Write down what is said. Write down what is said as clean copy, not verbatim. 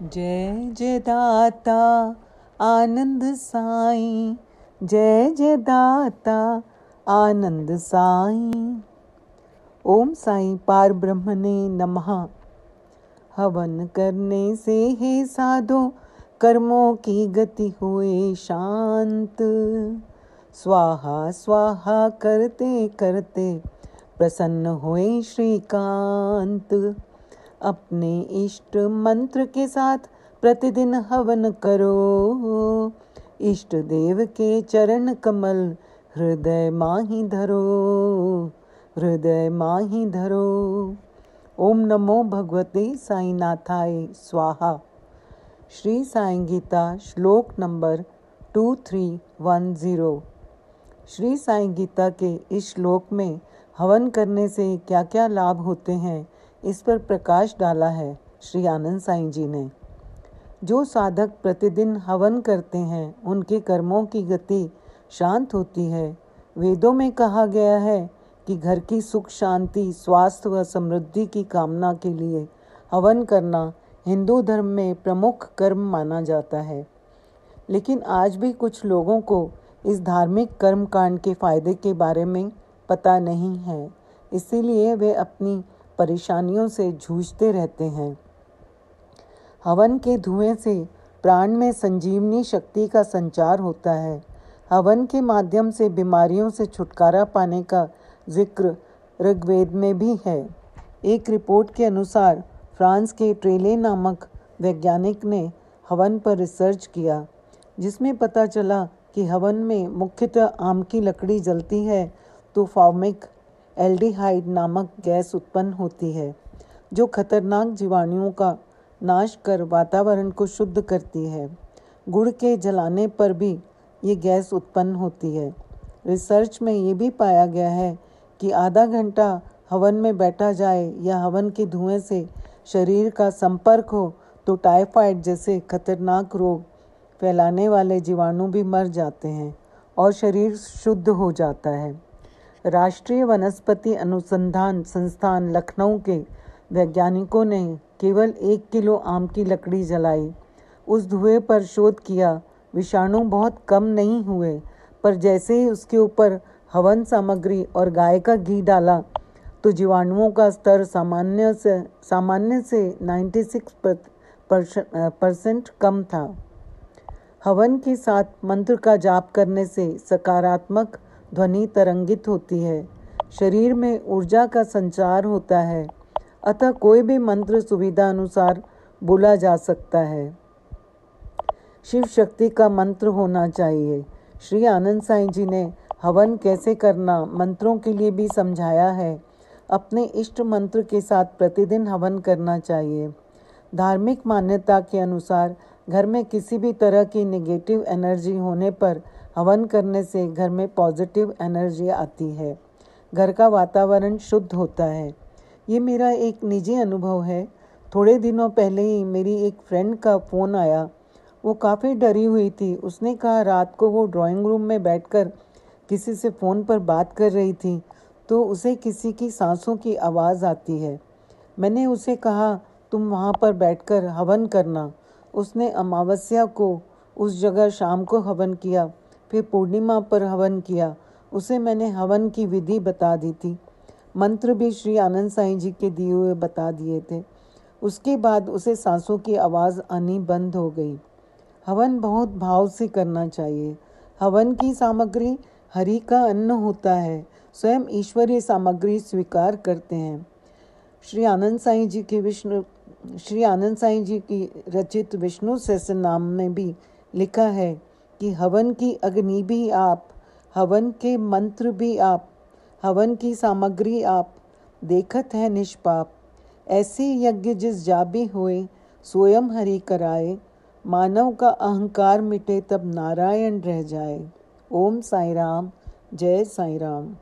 जय जय दाता आनंद साईं, जय जय दाता आनंद साईं। ओम साईं पार ब्रह्मणे नमः। हवन करने से हे साधो कर्मों की गति हुए शांत। स्वाहा स्वाहा करते करते प्रसन्न हुए श्रीकांत। अपने इष्ट मंत्र के साथ प्रतिदिन हवन करो। इष्ट देव के चरण कमल हृदय माही धरो, हृदय माही धरो। ओम नमो भगवते साईनाथाय स्वाहा। श्री साई गीता श्लोक नंबर 2310। श्री साई गीता के इस श्लोक में हवन करने से क्या क्या लाभ होते हैं, इस पर प्रकाश डाला है श्री आनंद साईं जी ने। जो साधक प्रतिदिन हवन करते हैं उनके कर्मों की गति शांत होती है। वेदों में कहा गया है कि घर की सुख शांति, स्वास्थ्य व समृद्धि की कामना के लिए हवन करना हिंदू धर्म में प्रमुख कर्म माना जाता है। लेकिन आज भी कुछ लोगों को इस धार्मिक कर्म कांड के फायदे के बारे में पता नहीं है, इसीलिए वे अपनी परेशानियों से जूझते रहते हैं। हवन के धुएं से प्राण में संजीवनी शक्ति का संचार होता है। हवन के माध्यम से बीमारियों से छुटकारा पाने का जिक्र ऋग्वेद में भी है। एक रिपोर्ट के अनुसार फ्रांस के ट्रेले नामक वैज्ञानिक ने हवन पर रिसर्च किया, जिसमें पता चला कि हवन में मुख्यतः आम की लकड़ी जलती है तो फॉर्मिक एल्डिहाइड नामक गैस उत्पन्न होती है, जो खतरनाक जीवाणुओं का नाश कर वातावरण को शुद्ध करती है। गुड़ के जलाने पर भी ये गैस उत्पन्न होती है। रिसर्च में ये भी पाया गया है कि आधा घंटा हवन में बैठा जाए या हवन के धुएं से शरीर का संपर्क हो तो टाइफाइड जैसे खतरनाक रोग फैलाने वाले जीवाणु भी मर जाते हैं और शरीर शुद्ध हो जाता है। राष्ट्रीय वनस्पति अनुसंधान संस्थान लखनऊ के वैज्ञानिकों ने केवल 1 किलो आम की लकड़ी जलाई। उस धुएं पर शोध किया। विषाणु बहुत कम नहीं हुए, पर जैसे ही उसके ऊपर हवन सामग्री और गाय का घी डाला तो जीवाणुओं का स्तर सामान्य से 96% कम था। हवन के साथ मंत्र का जाप करने से सकारात्मक ध्वनि तरंगित होती है। शरीर में ऊर्जा का संचार होता है, अतः कोई भी मंत्र सुविधा अनुसार बोला जा सकता है। शिव शक्ति का मंत्र होना चाहिए। श्री आनंद साईं जी ने हवन कैसे करना मंत्रों के लिए भी समझाया है। अपने इष्ट मंत्र के साथ प्रतिदिन हवन करना चाहिए। धार्मिक मान्यता के अनुसार घर में किसी भी तरह की नेगेटिव एनर्जी होने पर हवन करने से घर में पॉजिटिव एनर्जी आती है, घर का वातावरण शुद्ध होता है। ये मेरा एक निजी अनुभव है। थोड़े दिनों पहले ही मेरी एक फ्रेंड का फ़ोन आया। वो काफ़ी डरी हुई थी। उसने कहा रात को वो ड्राइंग रूम में बैठकर किसी से फ़ोन पर बात कर रही थी तो उसे किसी की सांसों की आवाज़ आती है। मैंने उसे कहा तुम वहाँ पर बैठकर हवन करना। उसने अमावस्या को उस जगह शाम को हवन किया, फिर पूर्णिमा पर हवन किया। उसे मैंने हवन की विधि बता दी थी। मंत्र भी श्री आनंद साईं जी के दिए हुए बता दिए थे। उसके बाद उसे सांसों की आवाज़ आनी बंद हो गई। हवन बहुत भाव से करना चाहिए। हवन की सामग्री हरि का अन्न होता है। स्वयं ईश्वरीय सामग्री स्वीकार करते हैं। श्री आनंद साईं जी की रचित विष्णु सहस्त्रनाम में भी लिखा है कि हवन की अग्नि भी आप, हवन के मंत्र भी आप, हवन की सामग्री आप, देखत है निष्पाप। ऐसे यज्ञ जिस जाबी होए, स्वयं हरि कराए। मानव का अहंकार मिटे तब नारायण रह जाए। ओम साई राम, जय साई राम।